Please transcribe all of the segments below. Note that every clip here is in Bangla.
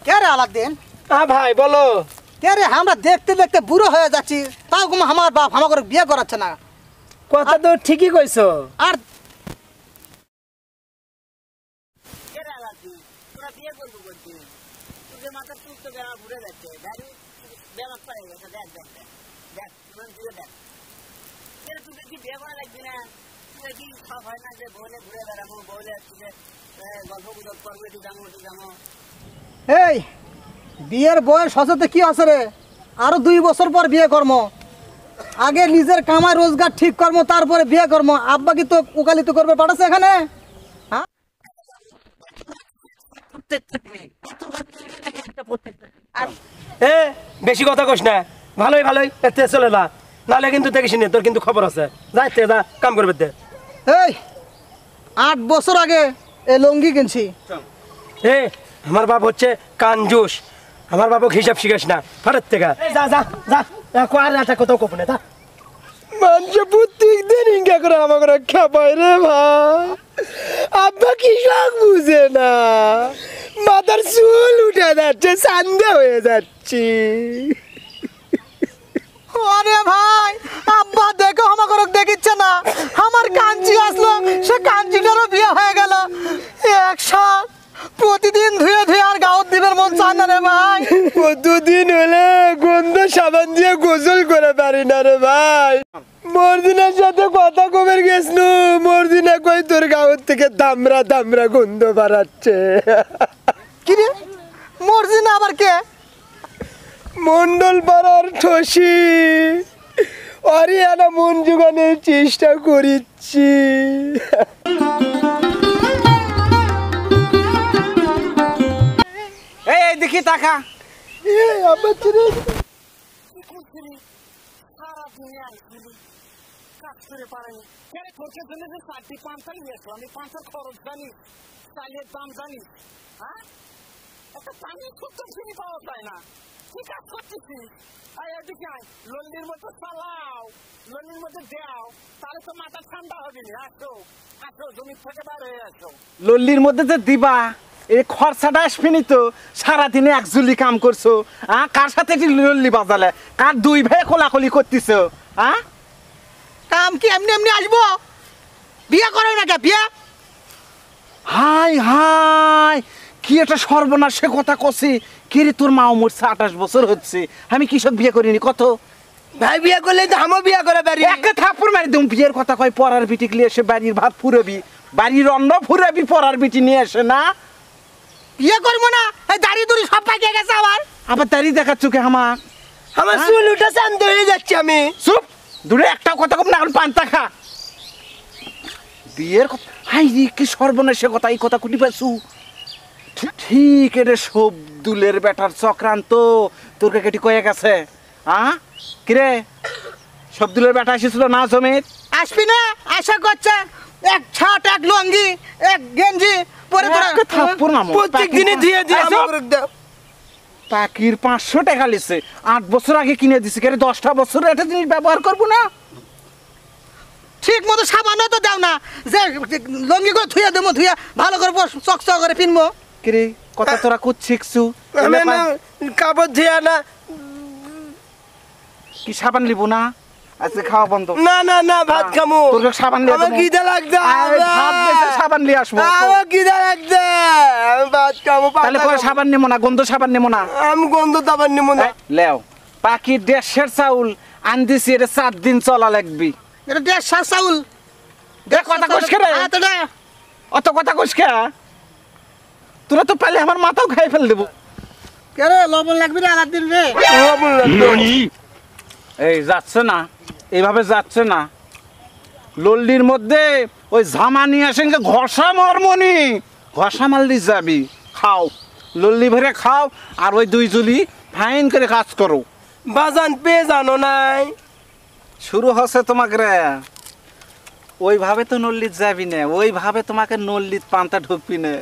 কে রে আলাদিন? হ্যাঁ ভাই বলো। কে রে, আমরা দেখতে দেখতে বুড়ো হয়ে যাচ্ছি, তাও আমার বাপ আমাকে বিয়ে করাচ্ছে না। কথা তো ঠিকই কইছো। আর এই বিয়ের বয়স হচ্ছে কি আছে রে? আরো 2 বছর পর বিয়ে করবো। আগে নিজের কামাই রোজগার ঠিক করবো, তারপরে বিয়ে করবো। আব্বা কি তো উকালিত করবে পাঠাচ্ছে এখানে? হ্যাঁ, বেশি কথা কইস না। ভালোই ভালোই এতে চলে না, নাহলে কিন্তু দেখিস নি, তোর কিন্তু খবর আছে। যাইতে যা কাম করবে দে। এই 8 বছর আগে এই লুঙ্গি কিনছি। আমার বাপ হচ্ছে কানজুস, আমার বাপকে হিসাব শিখাস না ফারের থেকে। যা যা যা কোয়ার একটা কোথাও কপ না। মানুষ প্রত্যেক দিন ইঙ্গা করে আমাকে খাপায় রে ভাই। আব্বা কি শখ বুঝে না, মাথার চুল উঠে যাচ্ছে, সান্দে হয়ে যাচ্ছি। আরে ভাই, আব্বা দেখো আমাকে দেখিচ্ছে না, আমার কাঞ্চি আসলো, সে কাঞ্চিটারও বিয়ে হয়ে গেল। একসাথ প্রতিদিন ধুয়ে ধুয়ে আর গাউত দিবের মন চায় না রে ভাই। কতদিন হলে গন্ধ সাবান দিয়ে গোসল করে পারি না রে ভাই। মর্জিনার সাথে কথা কবে গেছনু, মর্জিনা কই তোর গাউত থেকে দামরা দামরা গন্ধ বাড়াচ্ছে। কি রে, মর্জিনা আবার কে? মন্ডল পাড়ার ঠসি, অরিয়ানা মন জোগানোর চেষ্টা করিচ্ছি। এই দেখি টাকা। আমার ছেলে খরচ জানি, চালের দাম জানি, হ্যাঁ একটা পানি খুব চিনি পাওয়া যায় না। কি কাজ করতেছি? লন্ডির মধ্যে চালাও, লন্ডির মধ্যে দেও, তাহলে তো মাথা ঠান্ডা হবে। আসো আসো, জমি থেকে বার হয়ে আসো। লল্লির মধ্যে যে দিবা এই খরচাটা আসবেনি তো। সারাদিনে একজুলি কাম করছো, কার সাথে লল্লি বাজালে, কার 2 ভাই কোলাকুলি করতেছো? কাম কি এমনি এমনি আসবো? বিয়ে করো না কে বিয়ে? হাই হাই, কি একটা সর্বনাশে কথা কছি। কি রে, তোর মা মরছে 28 বছর হচ্ছে, আমি কৃষক বিয়ে করিনি কত? ভাই বিয়ে করলে তো আমিও বিয়ে করে পারি। একে থাপ্পড় মারি তুমি। বিয়ের কথা কয়, পড়ার বিটি নিয়ে এসে বাড়ির ভাত ফুরবি, বাড়ির অন্ন ফুরবি, পড়ার বিটি নিয়ে এসে না। বিয়ে করবো না, এই দাড়ি দুড়ি সব পাকিয়ে গেছে। আবার দাঁড়িয়ে দেখাচ্ছ কে আমার? আমার চুল উঠে শান্ত হয়ে যাচ্ছে। আমি চুপ, দূরে একটা কথা কম না, এখন পান্তা খা। বিয়ের কথা, হাই রে কি সর্বনাশে কথা, এই কথা কুটি পাইছু? ঠিক এটা সবদুলের বেটার চক্রান্ত, তোর কেটি কয়ে গেছে। কিরে, সবদুলের বেটা এসেছিল না জমির? আসবি না, আশা করছে এক শার্ট, এক লুঙ্গি, এক গেঞ্জি পরে প্রত্যেক দিনে দিয়ে দিয়ে পাখির 500 টাকা লিছে। 8 বছর আগে কিনে দিছি, কেন 10টা বছর একটা জিনিস ব্যবহার করবো না? ঠিক মতো সাবানও তো দাও না, যে লুঙ্গি করে ধুয়ে দেবো, ধুয়ে ভালো করে চকচক করে পিনবো। কিরে কথা তোরা কুচ শিখছু? কাপড় ধুয়া না, কি সাবান লিবো না? আজকে খাওয়া বন্ধ। না না না, ভাত খামু। তোর সাবান লিয়ে আমার খিদে লাগছে। ভাত বেশি সাবান লিয়ে আসবো। আমার খিদে লাগছে, আমি ভাত খামু। তাহলে পরে সাবান নেবো না, গন্ধ সাবান নেবো না। আমি গন্ধ সাবান নেবো না। লেও পাখির 1.5 চাউল আনদিছি, এটা 4 দিন চলা লাগবি। এটা 1.5 চাউল। কথা কইস কে রে? অত কথা কইস কে? তোরা তো পালে আমার মাথাও খাই ফেল দেবো। কে রে, লবণ লাগবে না আলাদিন রে? লবণ লাগবে। এই যাচ্ছে না, এইভাবে যাচ্ছে না। লল্লির মধ্যে ওই ঝামা নিয়ে আসেন, ঘষা মারমনি, ঘষা মারলি যাবি। খাও লল্লি ভরে খাও, আর ওই 2 জুলি ফাইন করে কাজ করো। বাজান পেয়ে জানো নাই, শুরু হচ্ছে তোমাকে রে। ওইভাবে তো নল্লিত যাবি না, ওইভাবে তোমাকে নল্লিত পান্তা ঢুকবি না।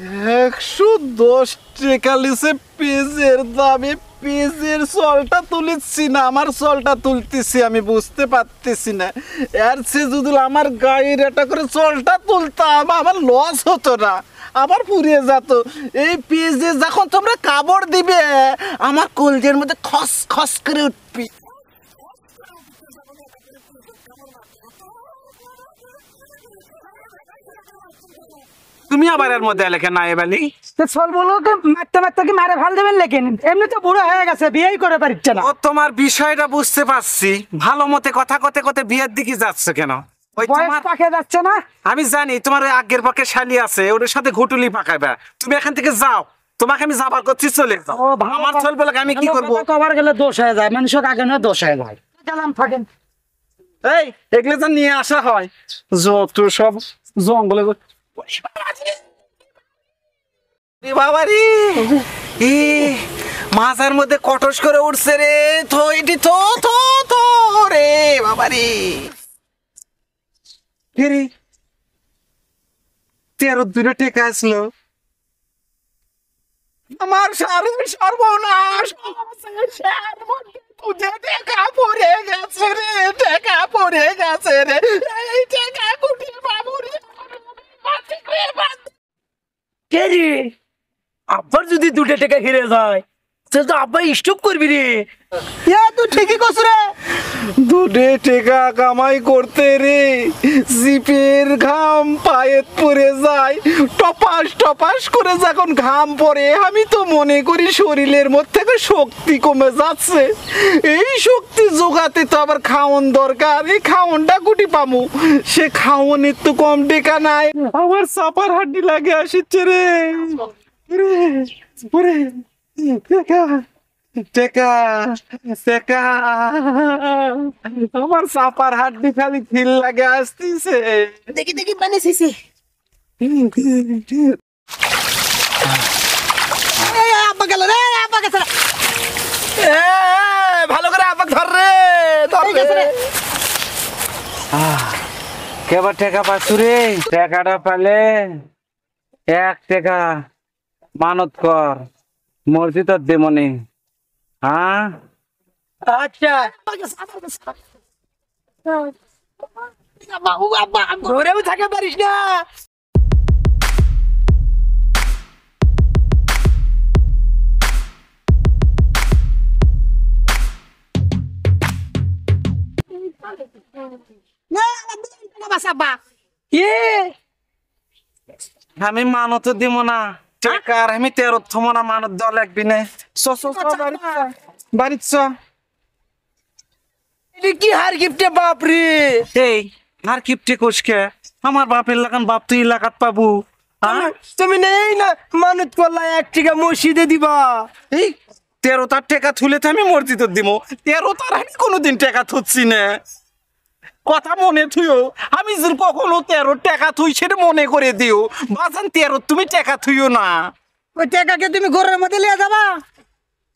110 টাকা লিছে পেজের দামে পেজের চলটা তুলেছি না আমার চলটা তুলতেছি আমি বুঝতে পারতেছি না এর সে যদি আমার গায়ের এটা করে চলটা তুলতাম আমার লস হতো না আবার পুড়িয়ে যেত এই পেজে যখন তোমরা কাপড় দিবে আমার কলজের মধ্যে খস খস করে উঠবি তুমি আবার এর মধ্যে লেখে না এবালি সলবলকে মারতে মারতে কি মারে ভাল দেবেন লেখেন এমনি তো বুড়ো হয়ে গেছে বিয়েই করে পারছে না ও তোমার বিষয়টা বুঝতে পারছি ভালো মতে কথা কতে কতে বিয়ের দিকে যাচ্ছে কেন ওই তোমার পাকে যাচ্ছে না আমি জানি তোমার ওই আগের পক্ষে শালি আছে ওর সাথে ঘুটুলি পাকাইবা তুমি এখান থেকে যাও তোমাকে আমি যাবার করছি চলে যাও আমার চলবে আমি কি করবো কবার গেলে দোষ হয়ে যায় মানুষের আগে নয় দোষ হয়ে যায় গেলাম থাকেন এই এগুলো তো নিয়ে আসা হয় যত সব জঙ্গলে বাবারি ই মাথার মধ্যে কটস করে উঠছে রে থইটি থো থো থো রে বাবারি ফেরি 13 টাকা আসলো আমার সর্বনাশ টাকা পড়ে গেছে রে টাকা পড়ে গেছে রে এই টাকা কুটির বাবু রে আব্বার যদি 2 টাকা হেরে যায় তাহলে তো আব্বা স্টপ করবি রে তুই ঠিকই কস রে 2 টাকা কামাই করতে রে জিপের ঘাম পায়ে পড়ে যায় টপাস টপাস করে যখন ঘাম পড়ে আমি তো মনে করি শরীরের মধ্যে থেকে শক্তি কমে যাচ্ছে এই শক্তি জোগাতে তো আবার খাওন দরকার এই খাওনটা কুটি পামু সে খাওনের তো কম টাকা নাই আমার চাপার হাড্ডি লাগে আসছে রে রে টাকা টাকা টাকা আমার চাপার হাড্ডি খালি খিল লাগে আসতেছে দেখি দেখি পানি ছিছি আব্বা গেল রে আব্বা গেছে ভালো করে আব্বা ধর রে কেবার টাকা পাচ্ছু রে টাকাটা পেলে 1 টাকা মানত কর মসজিদ দেমনি হ্যাঁ আচ্ছা ঘরেও থাকতে পারিস না আমি মানত দিব না টাকার আমি 13 না মানত দেওয়া লাগবি না বাড়ির চ কি হার গিফটে বাপ রে এই আর কিপটে কোষকে আমার বাপের লাগান বাপ তুই এলাকাত পাবো তুমি নেই না মানত করলা 1 টাকা মসজিদে দিবা এই 13 টাকা থুলে তো আমি মসজিদ দিব 13 আমি কোনোদিন টাকা থুচ্ছি না কথা মনে থুইও আমি যে কখনো 13 টাকা থুই সেটা মনে করে দিও বাজান 13 তুমি টাকা থুইও না ওই টাকাকে তুমি ঘরের মধ্যে লিয়ে যাবা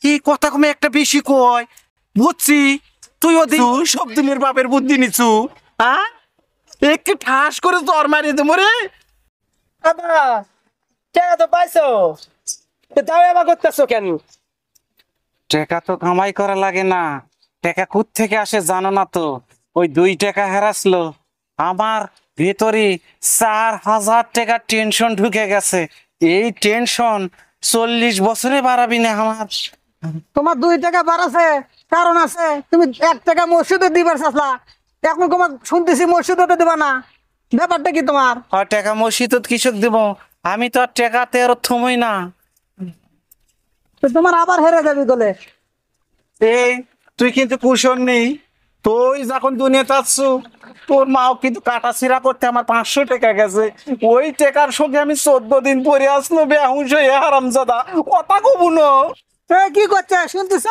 এই কথা কমে একটা বেশি কয় বুঝছি তুইও দিন সব দিনের বাপের বুদ্ধি নিছু হ্যাঁ একটু ঠাস করে জ্বর মারি দেবো রে আবা টাকা তো পাইছো দাও আবার করতেছো কেন টাকা তো কামাই করা লাগে না টাকা কোথ থেকে আসে জানো না তো ওই 2 টাকা হারাসলো আমার ভেতরে 4000 টাকা টেনশন ঢুকে গেছে এই টেনশন 40 বছরে বাড়াবি না আমার তোমার 2 টাকা বাড়াছে কারণ আছে তুমি 1 টাকা মসজিদে দিবার চাইলা এখন তোমার শুনতেছি মসজিদে দিবা না ব্যাপারটা কি তোমার আর টাকা মসজিদত কৃষক দেব আমি তো আর টাকাতে আর থমই না তো তোমার আবার হেরে যাবি বলে এই তুই কিন্তু কুশল নেই তুই যখন দুনিয়াতে আসছো তোর মাও কিন্তু কাটা ছিঁড়া করতে আমার 500 টাকা গেছে ওই টাকার সঙ্গে আমি 14 দিন পরে আসলো বেহুশ হয়ে হারামজাদা কথা কবু না কি করছে শুনতেছ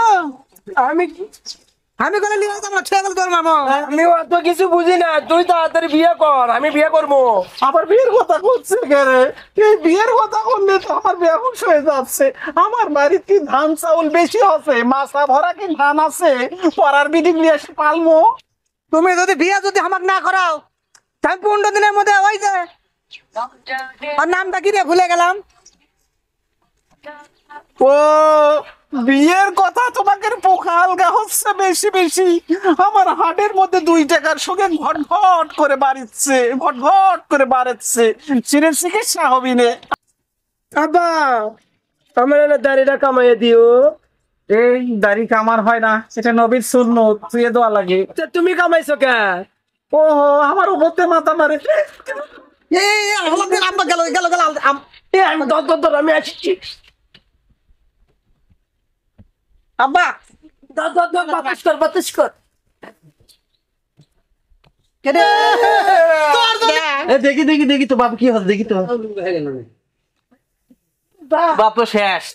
আমি করে নিয়ে যাবো ছেগল তোর মামা আমি অত কিছু বুঝি না তুই তাড়াতাড়ি বিয়ে কর আমি বিয়ে করবো আবার বিয়ের কথা করছে কেরে এই বিয়ের কথা করলে তো আমার বেহুশ হয়ে যাচ্ছে আমার বাড়িতে কি ধান চাউল বেশি আছে মাছা ভরা কি ধান আছে পরার বিধি নিয়ে এসে পালমো তুমি যদি বিয়ে যদি আমাকে না করাও তাই 15 দিনের মধ্যে ওই যে আর নামটা কি রে ভুলে গেলাম ও বিয়ের কথা তোমাকে পোকা আলগা হচ্ছে বেশি বেশি। আমার হাটের মধ্যে 2 টাকার সঙ্গে ঘট ঘট করে বাড়িচ্ছে, ঘট ঘট করে বাড়াচ্ছে। চিরের চিকিৎসা হবি নে। আব্বা আমার না দাড়িটা কামাইয়ে দিও। এই দাড়ি কামার হয় না, এটা নবীর সুন্নত, তুই দোয়া লাগে। তা তুমি কামাইছো কে? ও আমার উপরতে মাথা মারে। এই আমাদের আব্বা গেল গেল গেল আমি ধর আমি আসছি। আব্বা ধর বাতাস কর। দেখি দেখি দেখি তো বাপ কি হচ্ছে, দেখি তো বাপ তো শেষ।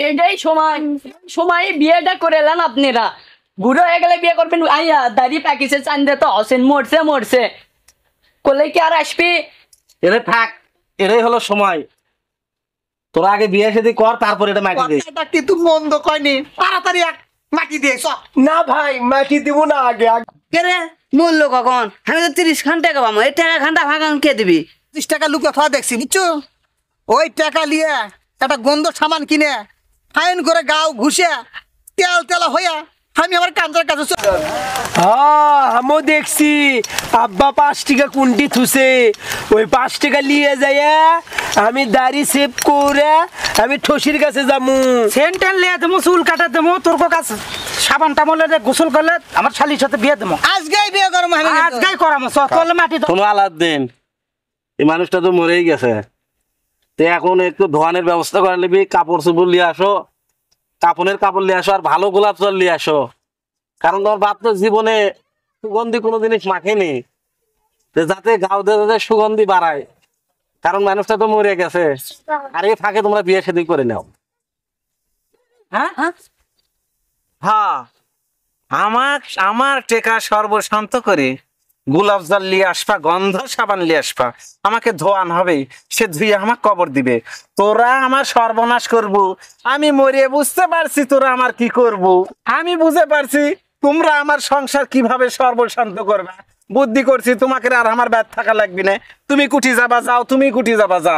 এটাই সময় বিয়েটা করে এলেন আপনারা। বুড়ো হয়ে গেলে বিয়ে করবেন, আইয়া দাড়ি পাকিছে চান্দে তো হসেন মরছে করলে কি আর আসবি? এরে থাক, এটাই হলো সময়। তোরা আগে বিয়ে শাদী কর, তারপর এটা মাটি দে। কথাটা তুই মন্দ কয়নি, তাড়াতাড়ি মাটি দিয়ে না ভাই মাটি দিব না আগে। কেরে মূল্য কখন? আমি তো 30 ঘন্টা পাবো, এই টাকা ঘন্টা ভাগান কে দিবি? 30 টাকা লুকে খাওয়া দেখছি বুঝছো। ওই টাকা নিয়ে একটা গন্ধ সামান কিনে ফাইন করে গাও ঘুষে তেলা হইয়া আমি আমার কামটার কাছে আমিও দেখছি আব্বা 5 টাকা কুন্টি থুসে, ওই 5 টাকা নিয়ে যায় আমি দাড়ি সেভ করে আমি ঠসির কাছে যামু। সেন্টার লিয়ে দেবো, চুল কাটা দেবো, তোর কাছে সাবান টামলে গোসল করলে আমার শালির সাথে বিয়ে দেবো। আজকেই বিয়ে করবো আমি, আজকাই করামো চল মাটি। শোনো আলাউদ্দিন, এই মানুষটা তো মরেই গেছে। তো এখন একটু ধোয়ানের ব্যবস্থা করে নিবি, কাপড় চোপড় নিয়ে আসো, কাপড়ের কাপড় নিয়ে আসো, আর ভালো গোলাপ জল নিয়ে আসো। কারণ তোমার বাপ তো জীবনে সুগন্ধি কোনো জিনিস মাখেনি, যাতে গাও যাতে সুগন্ধি বাড়ায়। কারণ মানুষটা তো মরে গেছে। আর এই ফাঁকে তোমরা বিয়ে শাদী করে নাও। হ্যাঁ হ্যাঁ, আমার টেকা সর্বশান্ত করে গোলাপ জল নিয়ে আসবা, গন্ধ সাবান নিয়ে আসবা, আমাকে ধোয়ান হবে, সে ধুয়ে আমাকে কবর দিবে। তোরা আমার সর্বনাশ করবো, আমি মরিয়ে বুঝতে পারছি তোরা আমার কি করব। আমি বুঝতে পারছি তোমরা আমার সংসার কিভাবে সর্বশান্ত করবে। বুদ্ধি করছি, তোমাকে আর আমার ব্যাথ থাকা লাগবে না। তুমি কুটি যাবা যাও, তুমি কুটি যাবা যাও।